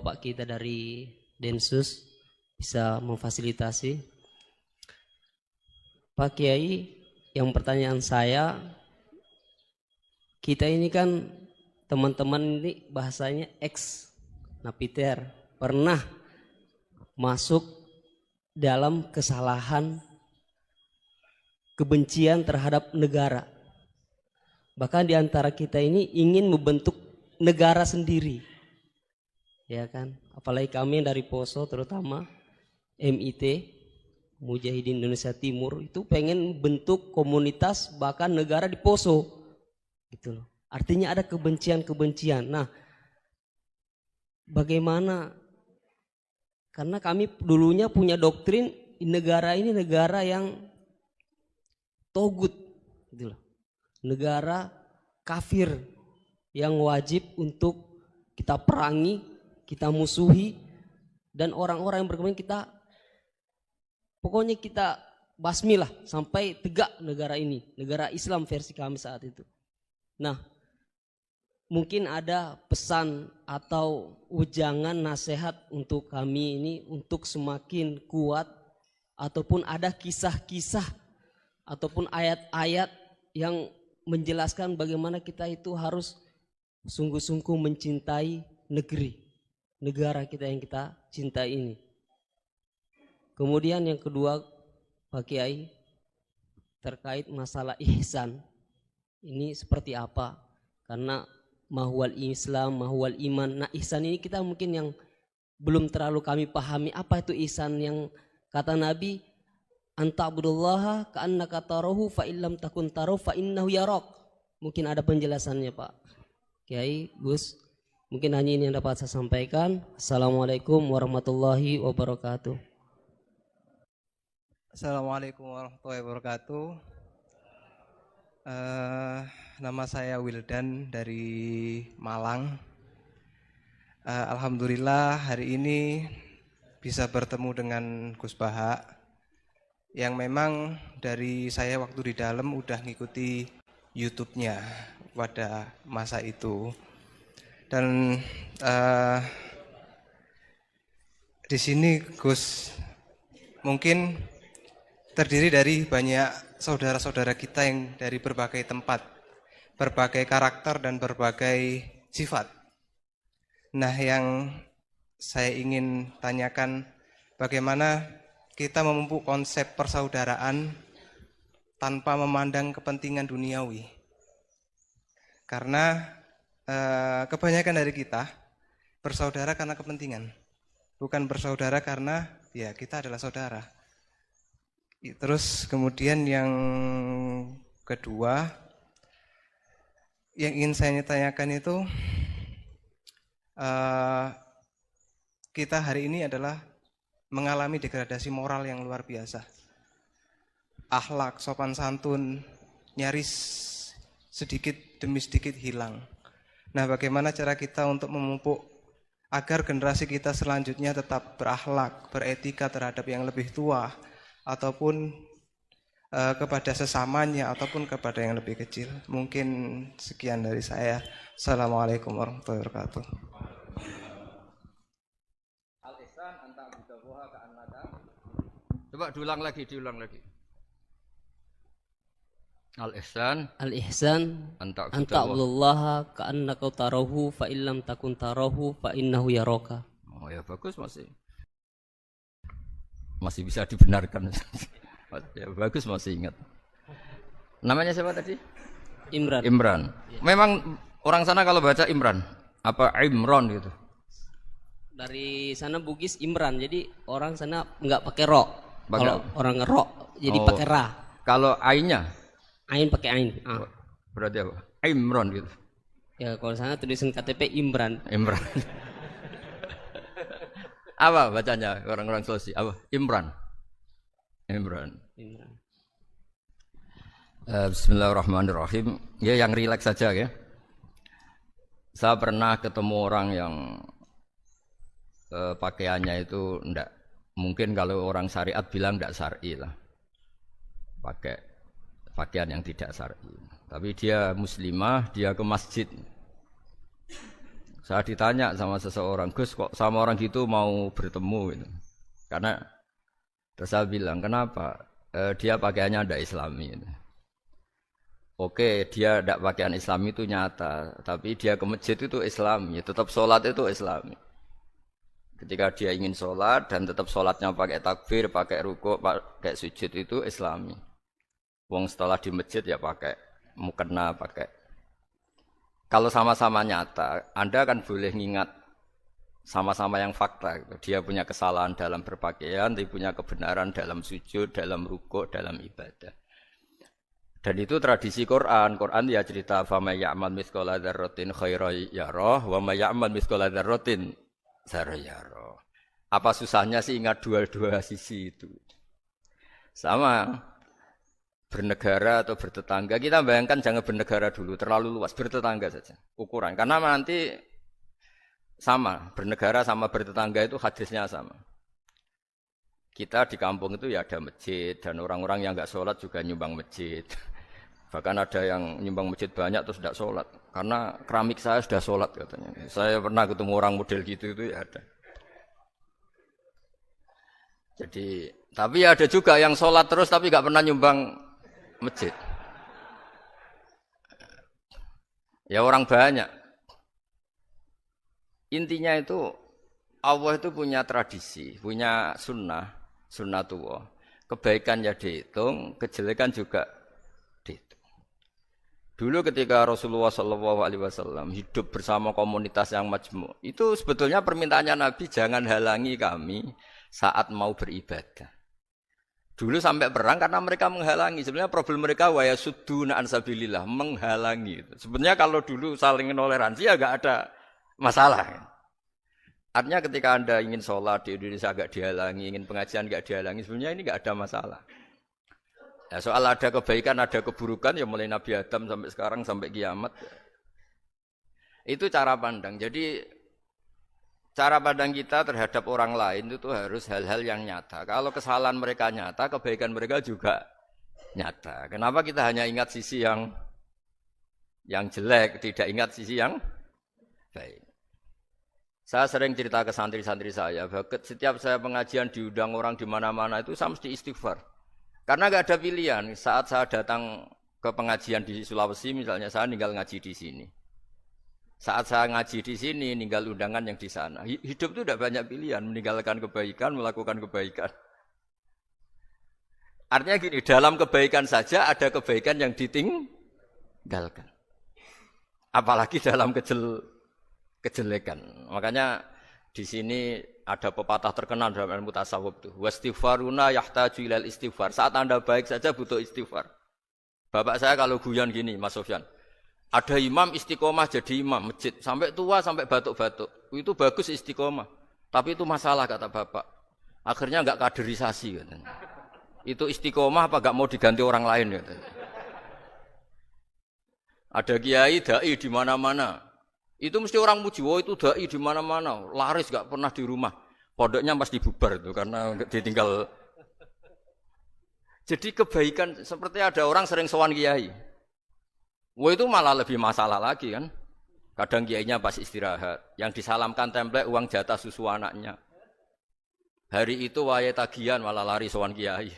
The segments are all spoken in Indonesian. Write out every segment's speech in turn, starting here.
bapak kita dari Densus bisa memfasilitasi. Pak Kiai, yang pertanyaan saya, kita ini kan teman-teman ini bahasanya ex napiter, pernah masuk dalam kesalahan kebencian terhadap negara. Bahkan di antara kita ini ingin membentuk negara sendiri. Ya kan? Apalagi kami dari Poso terutama MIT, Mujahidin Indonesia Timur, itu pengen bentuk komunitas bahkan negara di Poso. Gitu loh. Artinya ada kebencian-kebencian. Nah, bagaimana? Karena kami dulunya punya doktrin negara ini negara yang togut, gitu loh. Negara kafir yang wajib untuk kita perangi, kita musuhi, dan orang-orang yang berkembang kita, pokoknya kita basmi lah sampai tegak negara ini, negara Islam versi kami saat itu. Nah, mungkin ada pesan atau ujangan nasihat untuk kami ini untuk semakin kuat, ataupun ada kisah-kisah ataupun ayat-ayat yang menjelaskan bagaimana kita itu harus sungguh-sungguh mencintai negara kita yang kita cintai ini. Kemudian yang kedua, Pak Kiai, terkait masalah ihsan. Ini seperti apa? Karena mahwal Islam, mahwal iman. Nah, ihsan ini kita mungkin yang belum terlalu kami pahami. Apa itu ihsan yang kata Nabi, anta'budullaha ka'annaka tarahu fa illam takun tarahu fa innahu yarak. Mungkin ada penjelasannya Pak Kiai, Gus. Mungkin hanya ini yang dapat saya sampaikan. Assalamualaikum warahmatullahi wabarakatuh. Assalamualaikum warahmatullahi wabarakatuh. Nama saya Wildan dari Malang. Alhamdulillah hari ini bisa bertemu dengan Gus Baha, yang memang dari saya waktu di dalam udah ngikuti YouTube-nya pada masa itu. Dan di sini Gus mungkin terdiri dari banyak saudara-saudara kita yang dari berbagai tempat, berbagai karakter dan berbagai sifat. Nah, yang saya ingin tanyakan, bagaimana kita memupuk konsep persaudaraan tanpa memandang kepentingan duniawi. Karena kebanyakan dari kita bersaudara karena kepentingan, bukan bersaudara karena ya kita adalah saudara. Terus kemudian yang kedua yang ingin saya tanyakan itu, kita hari ini adalah mengalami degradasi moral yang luar biasa. Akhlak, sopan santun nyaris sedikit demi sedikit hilang. Nah, bagaimana cara kita untuk memupuk agar generasi kita selanjutnya tetap berakhlak, beretika terhadap yang lebih tua, ataupun kepada sesamanya, ataupun kepada yang lebih kecil. Mungkin sekian dari saya. Assalamualaikum warahmatullahi wabarakatuh. Coba diulang lagi. Al-ihsan anta'budallaha ka'annaka tarahu fa illam takun tarahu fa innahu yaraka. Oh ya, bagus, masih bisa dibenarkan. Ya, bagus, masih ingat. Namanya siapa tadi? Imran. Memang orang sana kalau baca Imran apa Imron gitu? Dari sana Bugis Imran, jadi orang sana nggak pakai ro. Kalau orang ngerok jadi pakai ra. Kalau ainnya? Ain pakai ain. Berarti apa? Imron gitu. Ya kalau sana tulisan KTP Imran. Apa bacanya orang-orang Sulawesi? Apa? Imran. Bismillahirrahmanirrahim. Ya, yang rileks saja ya. Saya pernah ketemu orang yang pakaiannya itu enggak, mungkin kalau orang syariat bilang enggak syar'i lah, pakai pakaian yang tidak syar'i. Tapi dia muslimah, dia ke masjid Saya ditanya sama seseorang, Gus kok sama orang gitu mau bertemu gitu. Karena terus saya bilang, kenapa? Dia pakaiannya ada Islami. Gitu. Oke, dia tidak pakaian Islami itu nyata, tapi dia ke masjid itu Islami, tetap sholat itu Islami. Ketika dia ingin sholat dan tetap sholatnya pakai takbir, pakai rukuk, pakai sujud itu Islami. Wong setelah di masjid ya pakai mukena, pakai. Kalau sama-sama nyata, Anda kan boleh ngingat sama-sama yang fakta. Gitu. Dia punya kesalahan dalam berpakaian, dia punya kebenaran dalam sujud, dalam rukuk, dalam ibadah. Dan itu tradisi Quran. Quran ya cerita فَمَنْ يَعْمَلْ مِثْقَالَ ذَرَّةٍ خَيْرًا يَرَهُ وَمَنْ يَعْمَلْ مِثْقَالَ ذَرَّةٍ شَرًّا يَرَهُ. Apa susahnya sih ingat dua sisi itu? Sama. Bernegara atau bertetangga, kita bayangkan jangan bernegara dulu, terlalu luas, bertetangga saja ukuran, karena nanti sama, bernegara sama bertetangga itu hadisnya sama. Kita di kampung itu ya ada masjid, dan orang-orang yang enggak sholat juga nyumbang masjid. Bahkan ada yang nyumbang masjid banyak terus tidak sholat, karena keramik saya sudah sholat katanya. Saya pernah ketemu orang model gitu itu ya ada. Jadi, tapi ada juga yang sholat terus tapi enggak pernah nyumbang masjid. Ya orang banyak. Intinya itu Allah itu punya tradisi, punya sunnatullah. Kebaikan ya dihitung, kejelekan juga dihitung. Dulu ketika Rasulullah SAW hidup bersama komunitas yang majmu', itu sebetulnya permintaannya Nabi jangan halangi kami saat mau beribadah. Dulu sampai perang karena mereka menghalangi. Sebenarnya problem mereka wa yasudduna an sabilillah, menghalangi. Sebenarnya kalau dulu saling toleransi ya enggak ada masalah. Artinya ketika Anda ingin sholat di Indonesia enggak dihalangi, ingin pengajian enggak dihalangi, sebenarnya ini enggak ada masalah. Ya, soal ada kebaikan, ada keburukan ya mulai Nabi Adam sampai sekarang sampai kiamat. Itu cara pandang. Jadi cara pandang kita terhadap orang lain itu harus hal-hal yang nyata. Kalau kesalahan mereka nyata, kebaikan mereka juga nyata. Kenapa kita hanya ingat sisi yang jelek, tidak ingat sisi yang baik? Saya sering cerita ke santri-santri saya, setiap saya pengajian diundang orang di mana-mana itu saya mesti istighfar. Karena nggak ada pilihan. Saat saya datang ke pengajian di Sulawesi misalnya, saya tinggal ngaji di sini. Saat saya ngaji di sini, ninggal undangan yang di sana. Hidup itu tidak banyak pilihan, meninggalkan kebaikan, melakukan kebaikan. Artinya gini, dalam kebaikan saja ada kebaikan yang ditinggalkan. Apalagi dalam kejelekan. Makanya di sini ada pepatah terkenal dalam ilmu tasawuf itu. Wastighfaruna yahtaju ilal istighfar. Saat Anda baik saja butuh istighfar. Bapak saya kalau guyon gini, Mas Sofyan. Ada imam istiqomah jadi imam masjid sampai tua sampai batuk-batuk. Itu bagus istiqomah. Tapi itu masalah kata bapak. Akhirnya enggak kaderisasi katanya. Itu istiqomah apa enggak mau diganti orang lain katanya. Ada kiai dai di mana-mana. Itu mesti orang muji, oh itu dai di mana-mana, laris enggak pernah di rumah. Pondoknya pasti bubar itu karena ditinggal. Jadi kebaikan seperti ada orang sering sowan kiai. Wah itu malah lebih masalah lagi kan. Kadang kiainya pas istirahat, yang disalamkan template uang jatah susu anaknya. Hari itu waya tagihan malah lari sowan kiai.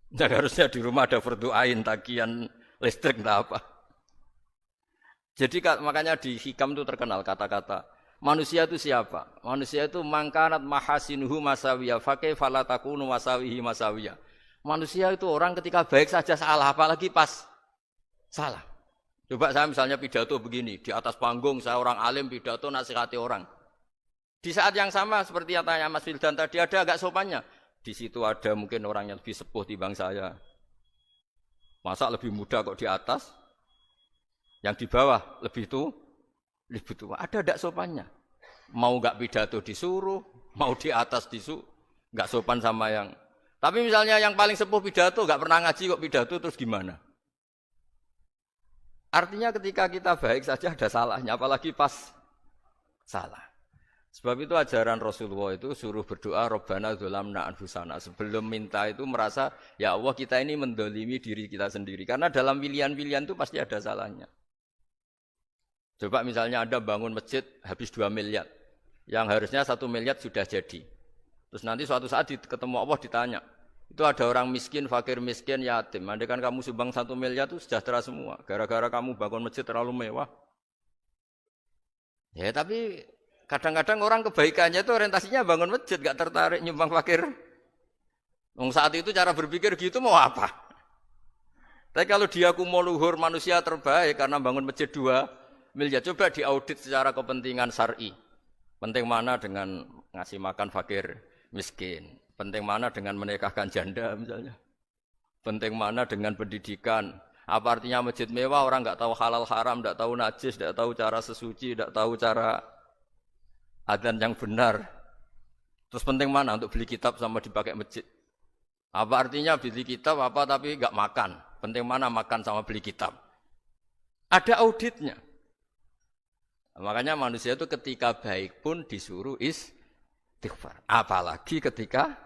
Dan harusnya di rumah ada berdoain tagihan listrik entah apa. Jadi makanya di hikam itu terkenal kata-kata manusia itu siapa? Manusia itu mangkanat mahasinuhu masawiyah fakih falatakunu masawihi masawiyah. Manusia itu orang ketika baik saja salah, apalagi pas salah. Coba saya misalnya pidato begini, di atas panggung saya orang alim pidato nasihati orang. Di saat yang sama seperti yang tanya Mas Wildan tadi ada agak sopannya. Di situ ada mungkin orang yang lebih sepuh timbang saya. Masa lebih muda kok di atas? Yang di bawah lebih tua. Ada agak sopannya. Mau enggak pidato disuruh, mau di atas disuruh, enggak sopan sama yang. Tapi misalnya yang paling sepuh pidato enggak pernah ngaji kok pidato terus gimana? Artinya ketika kita baik saja ada salahnya, apalagi pas salah. Sebab itu ajaran Rasulullah itu suruh berdoa Rabbana dzolamna anfusana. Sebelum minta itu merasa, ya Allah kita ini mendolimi diri kita sendiri. Karena dalam pilihan-pilihan itu pasti ada salahnya. Coba misalnya Anda bangun masjid habis 2 miliar. Yang harusnya 1 miliar sudah jadi. Terus nanti suatu saat ketemu Allah ditanya. Itu ada orang miskin, fakir miskin, yatim. Andai kan kamu sumbang 1 miliar itu sejahtera semua. Gara-gara kamu bangun masjid terlalu mewah. Ya tapi kadang-kadang orang kebaikannya itu orientasinya bangun masjid. Gak tertarik nyumbang fakir. Saat itu cara berpikir gitu mau apa? Tapi kalau dia kumuluhur manusia terbaik karena bangun masjid 2 miliar, coba diaudit secara kepentingan syar'i. Penting mana dengan ngasih makan fakir miskin? Penting mana dengan menikahkan janda misalnya? Penting mana dengan pendidikan? Apa artinya masjid mewah orang nggak tahu halal haram, nggak tahu najis, nggak tahu cara sesuci, nggak tahu cara adzan yang benar. Terus penting mana untuk beli kitab sama dipakai masjid? Apa artinya beli kitab apa tapi nggak makan? Penting mana makan sama beli kitab? Ada auditnya. Makanya manusia itu ketika baik pun disuruh istighfar. Apalagi ketika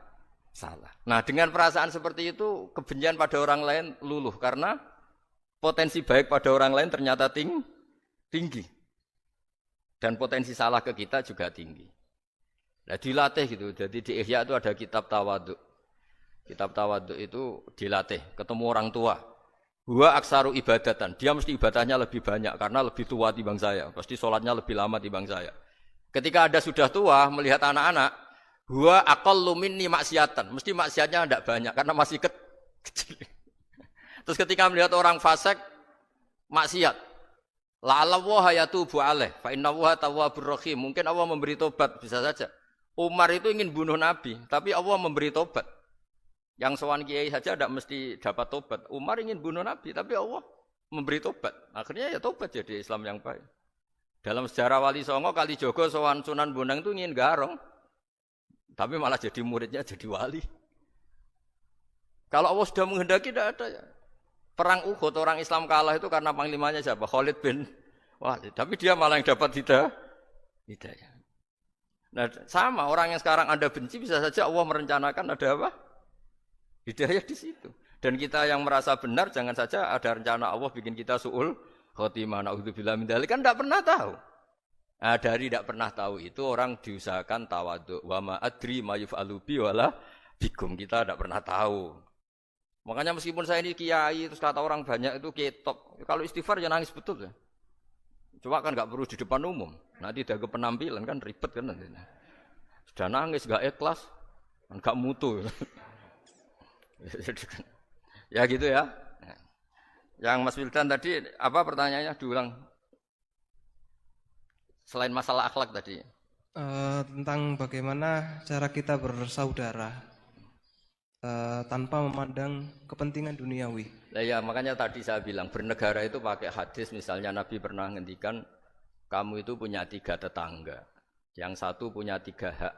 salah. Nah dengan perasaan seperti itu kebencian pada orang lain luluh. Karena potensi baik pada orang lain ternyata tinggi. Dan potensi salah ke kita juga tinggi. Nah dilatih gitu. Jadi di Ihya itu ada kitab tawadhu. Kitab tawadhu itu dilatih. Ketemu orang tua. Huwa aksaru ibadatan. Dia mesti ibadahnya lebih banyak karena lebih tua timbang saya. Pasti sholatnya lebih lama timbang saya. Ketika Anda sudah tua melihat anak-anak, huwa aqallu minni maksiatan. Mesti maksiatnya tidak banyak karena masih kecil. Terus ketika melihat orang fasik maksiat, la'allahu yatubu alaih fa innahu tawwabur rahim. Mungkin Allah memberi tobat, bisa saja. Umar itu ingin bunuh Nabi, tapi Allah memberi tobat. Yang sowan kiai saja tidak mesti dapat tobat. Umar ingin bunuh Nabi, tapi Allah memberi tobat. Akhirnya ya tobat jadi Islam yang baik. Dalam sejarah Wali Songo, Kalijogo sowan Sunan Bonang itu ingin garong. Tapi malah jadi muridnya jadi wali. Kalau Allah sudah menghendaki tidak ada ya. Perang Uhud orang Islam kalah itu karena panglimanya siapa? Khalid bin Walid. Tapi dia malah yang dapat hidayah. Nah sama orang yang sekarang Anda benci bisa saja Allah merencanakan ada apa? Hidayah di situ. Dan kita yang merasa benar jangan saja ada rencana Allah bikin kita su'ul khotimah na'udzubillah min dzalik kan enggak pernah tahu. Nah, dari tidak pernah tahu itu orang diusahakan tawadhu wa ma adri ma yuf'alu bi wala bikum. Kita tidak pernah tahu. Makanya meskipun saya ini kiai terus kata orang banyak itu ketok. Kalau istighfar ya nangis betul ya. Cuma kan enggak perlu di depan umum. Nanti jaga penampilan kan ribet kan nanti. Sudah nangis enggak ikhlas, enggak mutu. Ya gitu ya. Yang Mas Wildan tadi apa pertanyaannya diulang? Selain masalah akhlak tadi. Tentang bagaimana cara kita bersaudara tanpa memandang kepentingan duniawi. Nah, ya makanya tadi saya bilang bernegara itu pakai hadis. Misalnya Nabi pernah ngendikan kamu itu punya 3 tetangga. Yang satu punya 3 hak.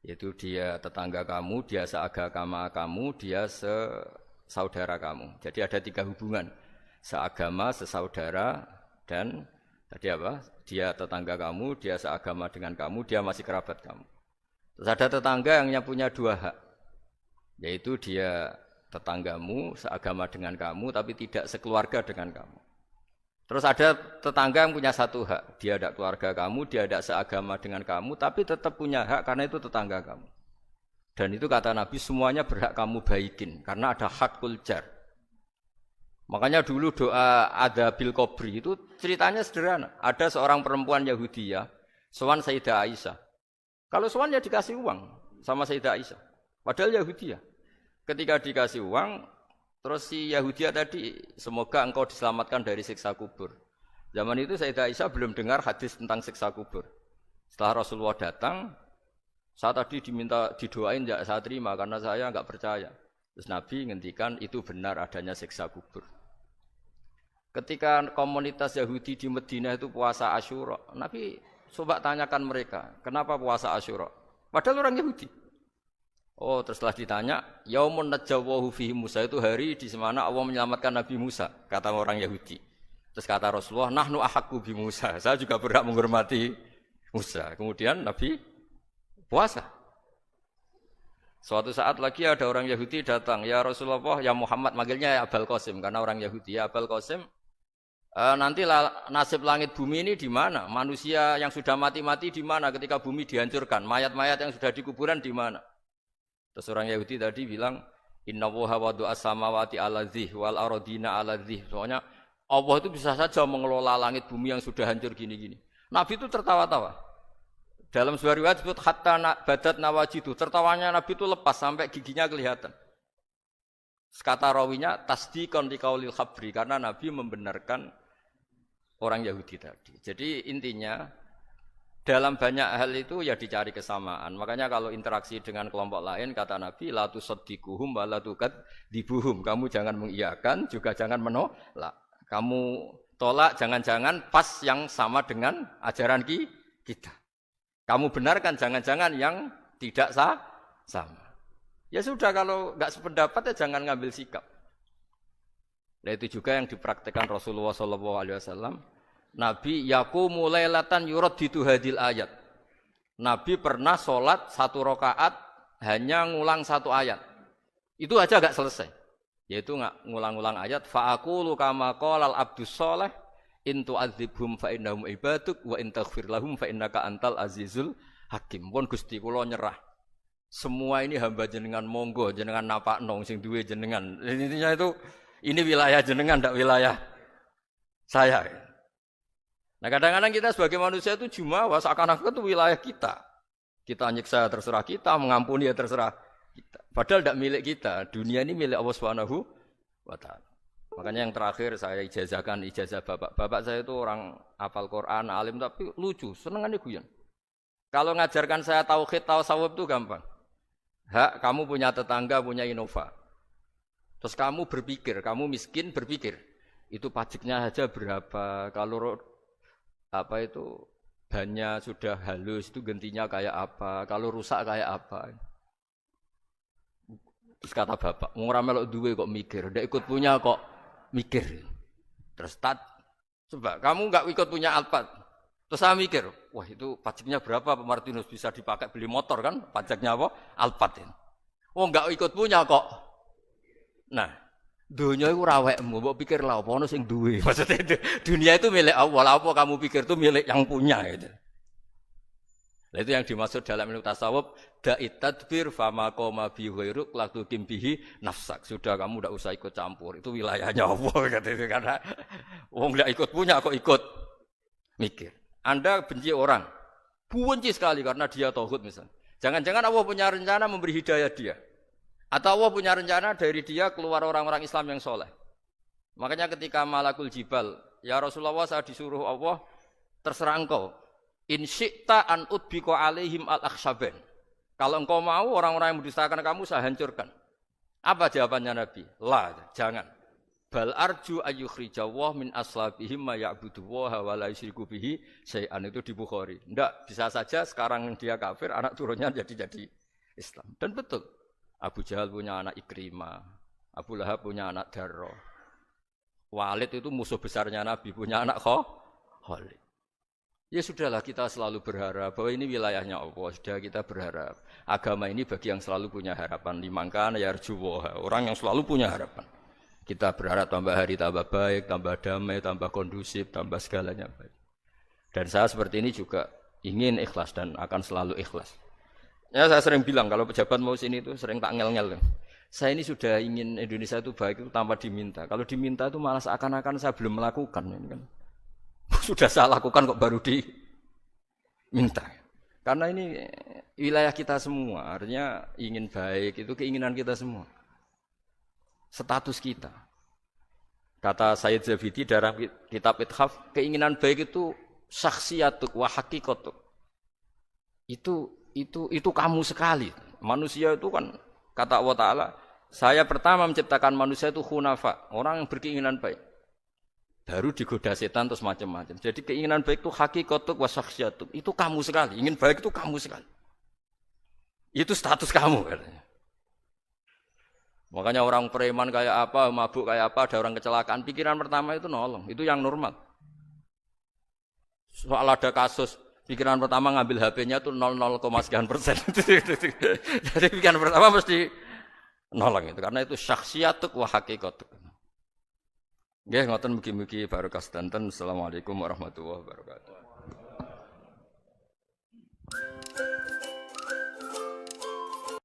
Yaitu dia tetangga kamu, dia seagama kamu, dia sesaudara kamu. Jadi ada 3 hubungan. Seagama, sesaudara, dan tadi apa? Dia tetangga kamu, dia seagama dengan kamu, dia masih kerabat kamu. Terus ada tetangga yang punya 2 hak. Yaitu dia tetanggamu, seagama dengan kamu, tapi tidak sekeluarga dengan kamu. Terus ada tetangga yang punya 1 hak. Dia tidak keluarga kamu, dia tidak seagama dengan kamu, tapi tetap punya hak karena itu tetangga kamu. Dan itu kata Nabi semuanya berhak kamu baikin karena ada hakul jar. Makanya dulu doa ada bil qabri itu ceritanya sederhana. Ada seorang perempuan Yahudi ya, sowan Sayyidah Aisyah. Kalau sowan ya dikasih uang sama Sayyidah Aisyah. Padahal Yahudi ya. Ketika dikasih uang, terus si Yahudi tadi, semoga engkau diselamatkan dari siksa kubur. Zaman itu Sayyidah Aisyah belum dengar hadis tentang siksa kubur. Setelah Rasulullah datang, saya tadi diminta didoain, ya saya terima karena saya enggak percaya. Terus Nabi ngendikan itu benar adanya siksa kubur. Ketika komunitas Yahudi di Madinah itu puasa Asyura, Nabi coba tanyakan mereka, kenapa puasa Asyura? Padahal orang Yahudi. Oh, terus setelah ditanya, yaumun najjawahu fihi Musa, itu hari di mana Allah menyelamatkan Nabi Musa, kata orang Yahudi. Terus kata Rasulullah, nahnu ahaqqu bi Musa, saya juga berhak menghormati Musa. Kemudian Nabi puasa. Suatu saat lagi ada orang Yahudi datang, ya Rasulullah, ya Muhammad, manggilnya ya Abul Qasim karena orang Yahudi, ya Abul Qasim, nanti nasib langit bumi ini di mana? Manusia yang sudah mati-mati di mana ketika bumi dihancurkan? Mayat-mayat yang sudah di kuburan di mana? Terus orang Yahudi tadi bilang, Inna woha wadu as-samawati ala dzih wal arodina ala dzih. Soalnya Allah itu bisa saja mengelola langit bumi yang sudah hancur gini-gini. Nabi itu tertawa-tawa. Dalam sebuah riwayat disebut hatta badat nawajidu. Tertawanya Nabi itu lepas sampai giginya kelihatan. Kata rawinya tasdiqan liqaulil khabri, karena Nabi membenarkan orang Yahudi tadi. Jadi intinya dalam banyak hal itu ya dicari kesamaan. Makanya kalau interaksi dengan kelompok lain kata Nabi la tusaddiquhum wa la tukadzibuhum. Kamu jangan mengiyakan juga jangan menolak. Kamu tolak jangan-jangan pas yang sama dengan ajaran kita. Kamu benarkan jangan-jangan yang tidak sama. Ya sudah, kalau enggak sependapat ya jangan ngambil sikap. Nah itu juga yang dipraktikkan Rasulullah SAW. Nabi yaqumu lailatan yuraddidu hadil ayat. Nabi pernah sholat 1 rakaat hanya ngulang 1 ayat. Itu aja enggak selesai. Yaitu ngulang-ngulang ayat fa'aqulu kama qalal abdus sholih in tu'adzibhum fa innahum ibaduk wa in taghfir lahum fa innaka antal azizul hakim. Pun Gusti kula nyerah. Semua ini hamba jenengan, monggo jenengan napakno sing duwe jenengan. Intinya itu ini wilayah jenengan ndak wilayah saya. Nah kadang-kadang kita sebagai manusia itu jumawa seakan-akan itu wilayah kita. Kita nyiksa terserah kita, mengampuni ya terserah kita. Padahal tidak milik kita. Dunia ini milik Allah Subhanahu wa taala. Makanya yang terakhir saya ijazahkan ijazah bapak. Bapak saya itu orang hafal Quran, alim tapi lucu, senengannya guyon. Kalau ngajarkan saya tauhid, tasawuf itu gampang. Hak kamu punya tetangga, punya Innova. Terus kamu berpikir, kamu miskin berpikir. Itu pajaknya aja berapa? Kalau bannya sudah halus itu gantinya kayak apa? Kalau rusak kayak apa? Terus kata bapak, ora melok duwe kok mikir, ndak ikut punya kok mikir. Terus coba kamu enggak ikut punya Alphard. Terus saya mikir, wah itu pajaknya berapa Pak Martinus bisa dipakai beli motor kan? Pajaknya apa? Alphard ini. Oh enggak ikut punya kok. Nah, dunia itu rawekmu, mbok pikir lah apa ono sing duwe. Maksudnya itu, dunia itu milik Allah, apa kamu pikir itu milik yang punya gitu. Nah, itu yang dimaksud dalam ilmu tasawuf, da'it tadbir fama qoma bi ghairuk la tuqim bihi nafsak. Sudah kamu enggak usah ikut campur, itu wilayahnya Allah gitu karena wong enggak ikut punya kok ikut mikir. Anda benci orang, benci sekali karena dia tauhid misalnya. Jangan-jangan Allah punya rencana memberi hidayah dia. Atau Allah punya rencana dari dia keluar orang-orang Islam yang soleh. Makanya ketika Malakul Jibal, ya Rasulullah saya disuruh Allah, terserah engkau. In syi'ta an udbiko alaihim al-akhshaban. Kalau engkau mau orang-orang yang mendustakan kamu saya hancurkan. Apa jawabannya Nabi? La, jangan. Bal arju ayyukhrijawah min aslabihim ma ya'buduwaha wa la yusyriku bihi syai'an. Itu di Bukhari. Enggak, bisa saja sekarang dia kafir, anak turunnya jadi Islam. Dan betul. Abu Jahal punya anak Ikrimah, Abu Lahab punya anak Darro. Walid itu musuh besarnya Nabi, punya anak Khalid. Ya sudahlah, kita selalu berharap bahwa ini wilayahnya Allah. Sudah kita berharap. Agama ini bagi yang selalu punya harapan. Dimangkan ya arjuwaha. Orang yang selalu punya harapan. Kita berharap tambah hari tambah baik, tambah damai, tambah kondusif, tambah segalanya baik. Dan saya seperti ini juga ingin ikhlas dan akan selalu ikhlas. Ya saya sering bilang kalau pejabat mau sini itu sering tak ngel-ngel. Saya ini sudah ingin Indonesia itu baik itu tanpa diminta. Kalau diminta itu malah seakan-akan saya belum melakukan. Ini kan. Sudah saya lakukan kok baru diminta. Karena ini wilayah kita semua. Artinya ingin baik itu keinginan kita semua. Status kita. Kata Sayyid Zabidi dalam kitab Ithaf, keinginan baik itu syakhsiyatuk wa hakikatuk. Itu kamu sekali. Manusia itu kan kata Allah Ta'ala, saya pertama menciptakan manusia itu khunafa, orang yang berkeinginan baik. Baru digoda setan terus macam-macam. Jadi keinginan baik itu hakikatuk wa syakhsiyatuk. Itu kamu sekali. Ingin baik itu kamu sekali. Itu status kamu katanya. Makanya orang preman kayak apa, mabuk kayak apa, ada orang kecelakaan, pikiran pertama itu nolong. Itu yang normal. Soal ada kasus, pikiran pertama ngambil HP-nya itu 0,sekian%. Jadi pikiran pertama mesti nolong itu. Karena itu syakhsiyatuk wa hakikatuk. Nggih, ngoten mugi-mugi barokah sedanten. Assalamualaikum warahmatullahi wabarakatuh.